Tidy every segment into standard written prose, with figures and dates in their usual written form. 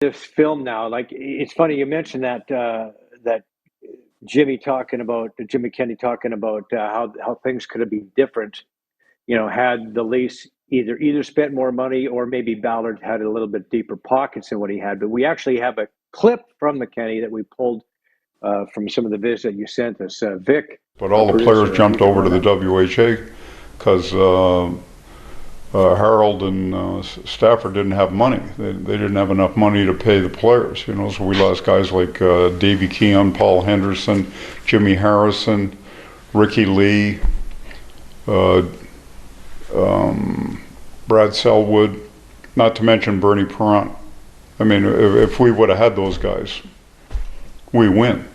this film now, like it's funny you mentioned that Jim McKinney talking about how things could have been different, had the Leafs either spent more money or maybe Ballard had a little bit deeper pockets than what he had. But we actually have a clip from McKinney that we pulled from some of the vids that you sent us. Vic, But our all the players producer, jumped he can over to run the that. WHA because Harold and Stafford didn't have money. They didn't have enough money to pay the players, so we lost guys like Davey Keon, Paul Henderson, Jimmy Harrison, Ricky Lee, uh, Brad Selwood, not to mention Bernie Perrant. I mean, if we would have had those guys, we win.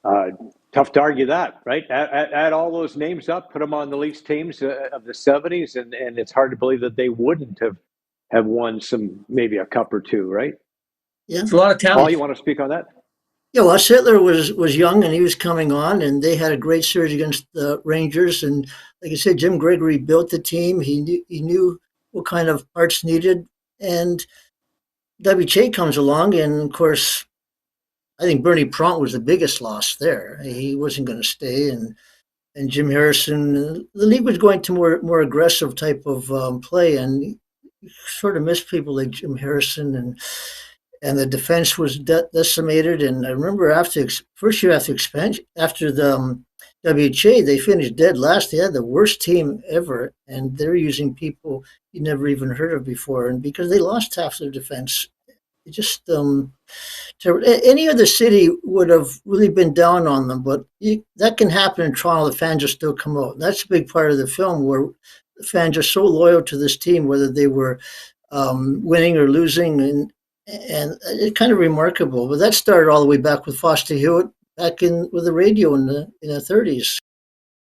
Uh, Tough to argue that, right? Add all those names up, put them on the Leafs teams of the '70s, and it's hard to believe that they wouldn't have won maybe a cup or two, right? Yeah, there's a lot of Paul, talent. you want to speak on that? Yeah, well, Sittler was young and he was coming on, and they had a great series against the Rangers. And like I said, Jim Gregory built the team. He knew what kind of parts needed, and WJ comes along, and of course, I think Bernie Pront was the biggest loss there. He wasn't going to stay, and Jim Harrison. The league was going to more aggressive type of play, and you sort of missed people like Jim Harrison and the defense was decimated. And I remember first year after expansion, after the WHA, they finished dead last. They had the worst team ever, and they're using people you never even heard of before. And because they lost half their defense, it just any other city would have really been down on them. But that can happen in Toronto. The fans will still come out. That's a big part of the film where the fans are so loyal to this team, whether they were winning or losing, and it's kind of remarkable. But that started all the way back with Foster Hewitt back in with the radio in the 30s.